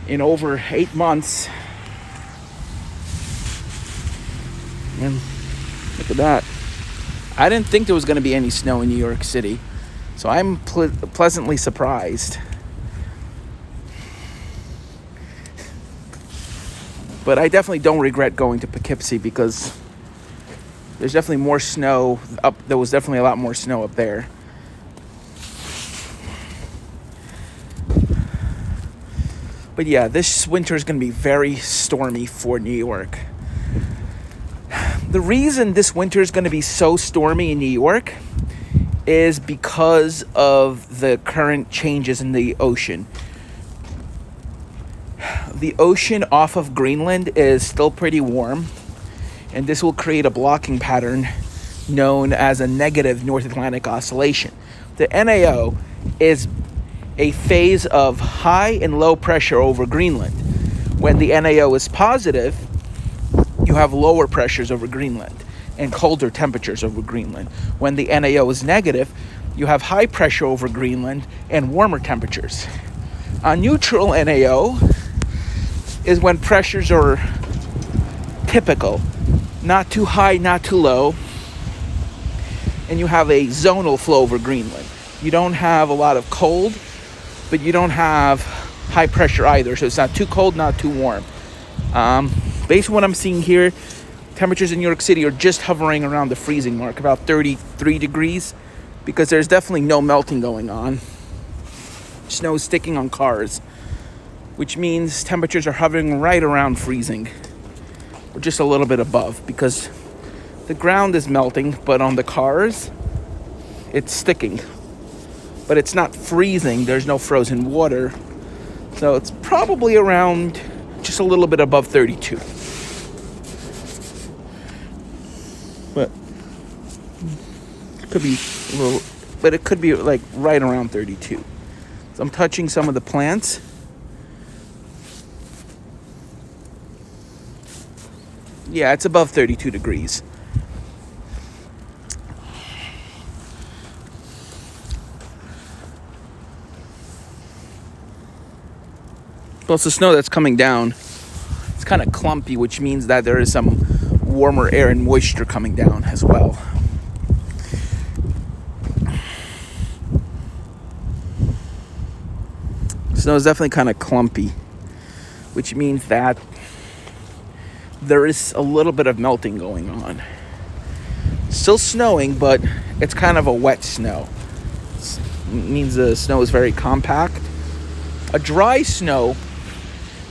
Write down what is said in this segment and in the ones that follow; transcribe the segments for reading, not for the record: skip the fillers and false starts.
in over 8 months. And look at that. I didn't think there was going to be any snow in New York City, so I'm pleasantly surprised. But I definitely don't regret going to Poughkeepsie because there's definitely more snow up. There was definitely a lot more snow up there. But yeah, this winter is going to be very stormy for New York. The reason this winter is going to be so stormy in New York is because of the current changes in the ocean. The ocean off of Greenland is still pretty warm, and this will create a blocking pattern known as a negative North Atlantic oscillation. The NAO is a phase of high and low pressure over Greenland. When the NAO is positive, you have lower pressures over Greenland and colder temperatures over Greenland. When the NAO is negative, you have high pressure over Greenland and warmer temperatures. A neutral NAO is when pressures are typical, not too high, not too low, and you have a zonal flow over Greenland. You don't have a lot of cold, but you don't have high pressure either, so it's not too cold, not too warm. Based on what I'm seeing here, temperatures in New York City are just hovering around the freezing mark, about 33 degrees, because there's definitely no melting going on. Snow is sticking on cars, which means temperatures are hovering right around freezing, or just a little bit above, because the ground is melting, but on the cars, it's sticking. But it's not freezing, there's no frozen water, so it's probably around just a little bit above 32. But it could be a little, but it could be like right around 32. So I'm touching some of the plants. Yeah, it's above 32 degrees. Plus the snow that's coming down, it's kind of clumpy, which means that there is some warmer air and moisture coming down as well. Snow is definitely kind of clumpy, which means that there is a little bit of melting going on. Still snowing, but it's kind of a wet snow. It means the snow is very compact. A dry snow,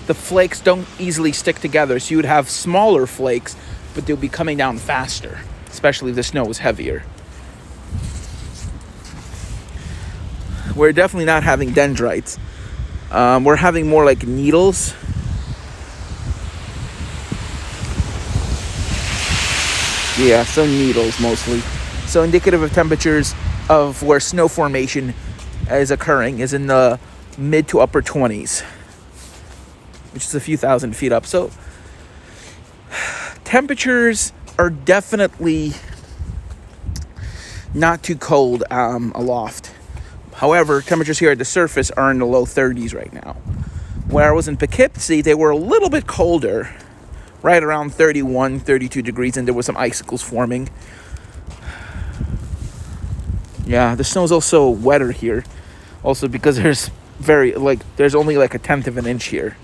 the flakes don't easily stick together, so you would have smaller flakes, but they'll be coming down faster, especially if the snow is heavier. We're definitely not having dendrites. We're having more like needles. Yeah, so needles mostly. So indicative of temperatures of where snow formation is occurring is in the mid to upper 20s, which is a few thousand feet up. So temperatures are definitely not too cold aloft. However, temperatures here at the surface are in the low 30s right now. When I was in Poughkeepsie, they were a little bit colder, right around 31, 32 degrees, and there were some icicles forming. Yeah, the snow is also wetter here, also because there's only like a tenth of an inch here.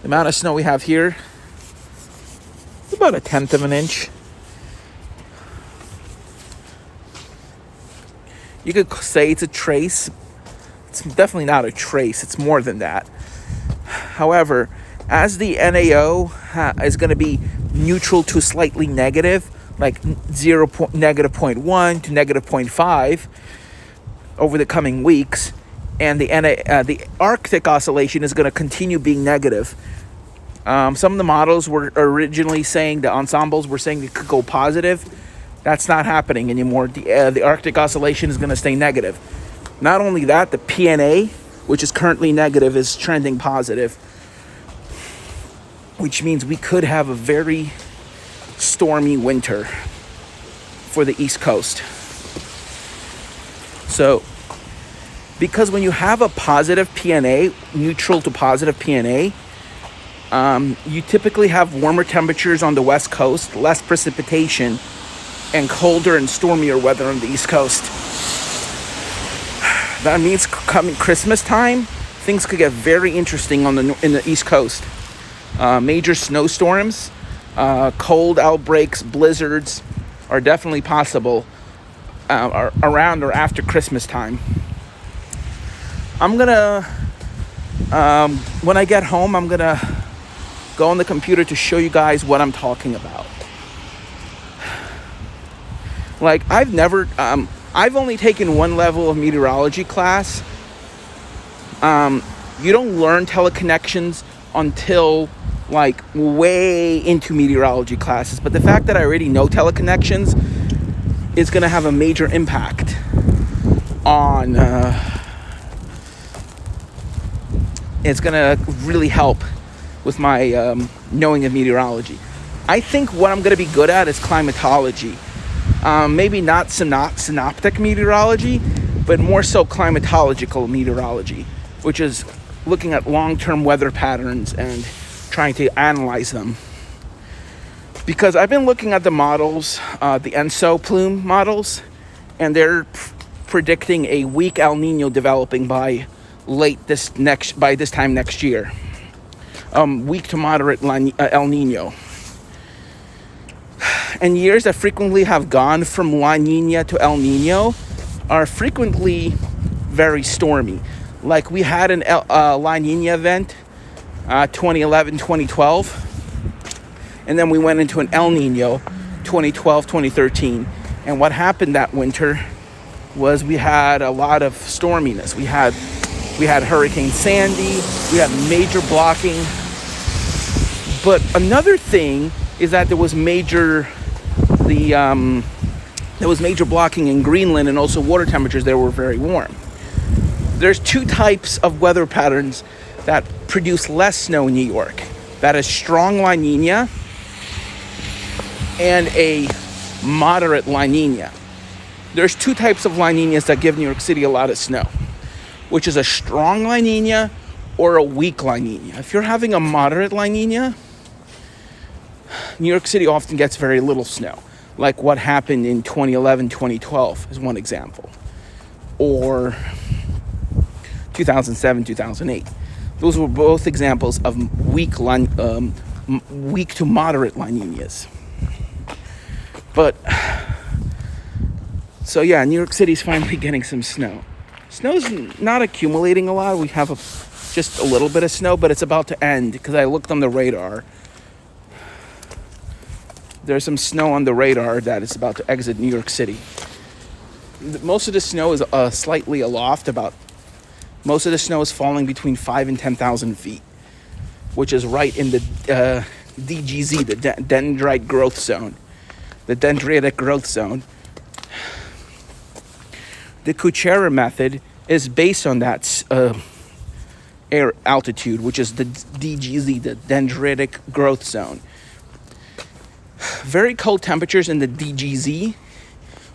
The amount of snow we have here is about a tenth of an inch. You could say it's a trace. It's definitely not a trace. It's more than that. However, as the NAO is going to be neutral to slightly negative, like negative 0.1 to negative 0.5 over the coming weeks, and the Arctic oscillation is going to continue being negative. Some of the models were originally saying, the ensembles were saying it could go positive. That's not happening anymore. The Arctic oscillation is going to stay negative. Not only that, the PNA, which is currently negative, is trending positive, which means we could have a very stormy winter for the East Coast. So, because when you have a positive PNA, neutral to positive PNA, You typically have warmer temperatures on the West Coast, less precipitation, and colder and stormier weather on the East Coast. That means coming Christmas time, things could get very interesting in the East Coast. Major snowstorms, cold outbreaks, blizzards are definitely possible around or after Christmas time. I'm gonna, when I get home, I'm gonna go on the computer to show you guys what I'm talking about. Like, I've only taken one level of meteorology class. You don't learn teleconnections until like way into meteorology classes. But the fact that I already know teleconnections is going to have a major impact on, it's going to really help with my knowing of meteorology. I think what I'm going to be good at is climatology. Maybe not synoptic meteorology, but more so climatological meteorology, which is looking at long-term weather patterns and trying to analyze them. Because I've been looking at the models, the ENSO plume models, and they're predicting a weak El Nino developing by this time next year. Weak to moderate El Nino. And years that frequently have gone from La Nina to El Nino are frequently very stormy. Like we had an La Nina event, 2011, 2012. And then we went into an El Nino, 2012, 2013. And what happened that winter was we had a lot of storminess. We had Hurricane Sandy, we had major blocking. But another thing is that there was major blocking in Greenland, and also water temperatures there were very warm. There's two types of weather patterns that produce less snow in New York. That is strong La Nina and a moderate La Nina. There's two types of La Ninas that give New York City a lot of snow, which is a strong La Nina or a weak La Nina. If you're having a moderate La Nina, New York City often gets very little snow, like what happened in 2011, 2012 is one example, or 2007, 2008. Those were both examples of weak to moderate La Ninas. But, so yeah, New York City's finally getting some snow. Snow's not accumulating a lot. We have just a little bit of snow, but it's about to end because I looked on the radar. There's some snow on the radar that is about to exit New York City. Most of the snow is slightly aloft. Most of the snow is falling between 5,000 and 10,000 feet, which is right in the DGZ, the dendritic growth zone. The dendritic growth zone. The Kuchera method is based on that air altitude, which is the DGZ, the dendritic growth zone. Very cold temperatures in the DGZ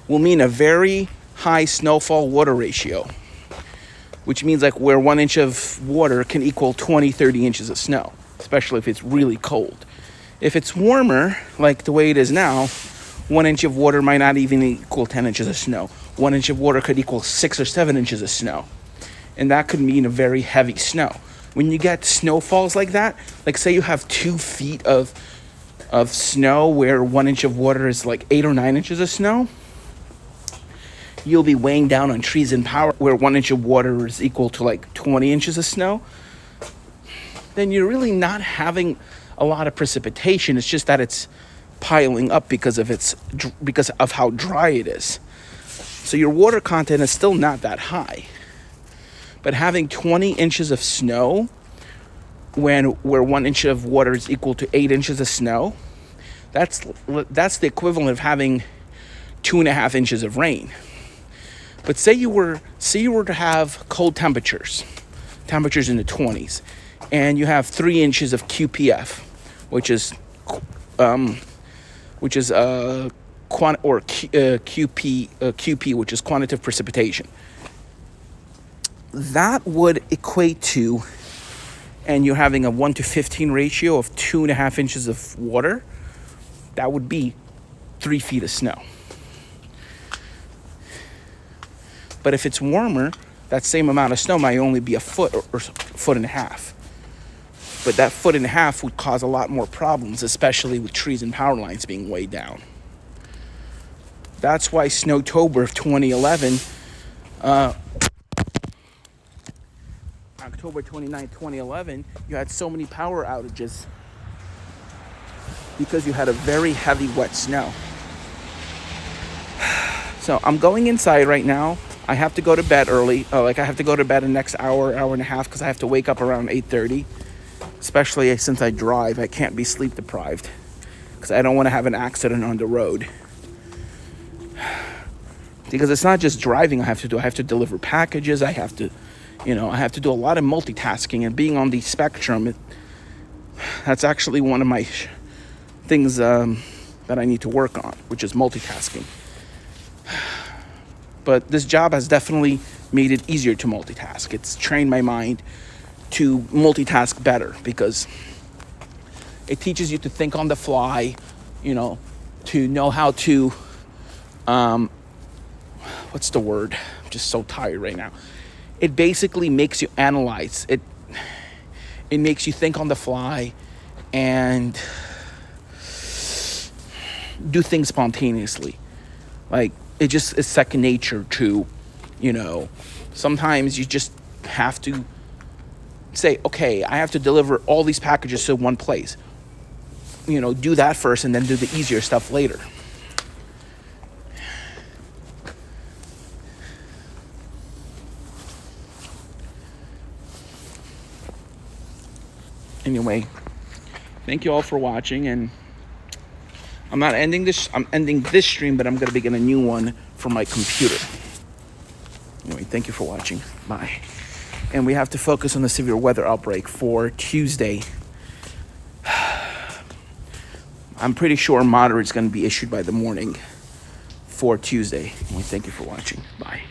will mean a very high snowfall water ratio, which means like where 1 inch of water can equal 20, 30 inches of snow, especially if it's really cold. If it's warmer, like the way it is now, 1 inch of water might not even equal 10 inches of snow. 1 inch of water could equal 6 or 7 inches of snow. And that could mean a very heavy snow. When you get snowfalls like that, like say you have 2 feet of snow where 1 inch of water is like 8 or 9 inches of snow, you'll be weighing down on trees and power where 1 inch of water is equal to like 20 inches of snow. Then you're really not having a lot of precipitation. It's just that it's piling up because of how dry it is. So your water content is still not that high. But having 20 inches of snow where 1 inch of water is equal to 8 inches of snow, that's the equivalent of having 2.5 inches of rain. But say you were to have cold temperatures in the 20s, and you have 3 inches of QPF, which is QP, which is quantitative precipitation. That would equate to and you're having a 1 to 15 ratio of 2.5 inches of water, that would be 3 feet of snow. But if it's warmer, that same amount of snow might only be a foot or foot and a half. But that foot and a half would cause a lot more problems, especially with trees and power lines being way down. That's why Snowtober of 2011, October 29, 2011, you had so many power outages because you had a very heavy wet snow. So I'm going inside right now. I have to go to bed early. I have to go to bed the next hour and a half because I have to wake up around 8:30. Especially since I drive, I can't be sleep deprived because I don't want to have an accident on the road. Because it's not just driving I have to do. I have to deliver packages. I have to do a lot of multitasking. And being on the spectrum, that's actually one of my things that I need to work on, which is multitasking. But this job has definitely made it easier to multitask. It's trained my mind to multitask better because it teaches you to think on the fly, to know how to, what's the word? I'm just so tired right now. It basically makes you analyze. It makes you think on the fly and do things spontaneously. Like, it just is second nature to, sometimes you just have to say, okay, I have to deliver all these packages to one place. Do that first and then do the easier stuff later. Anyway, thank you all for watching, and I'm ending this stream, but I'm going to begin a new one for my computer. Anyway, thank you for watching. Bye. And we have to focus on the severe weather outbreak for Tuesday. I'm pretty sure moderate is going to be issued by the morning for Tuesday. Anyway, thank you for watching. Bye.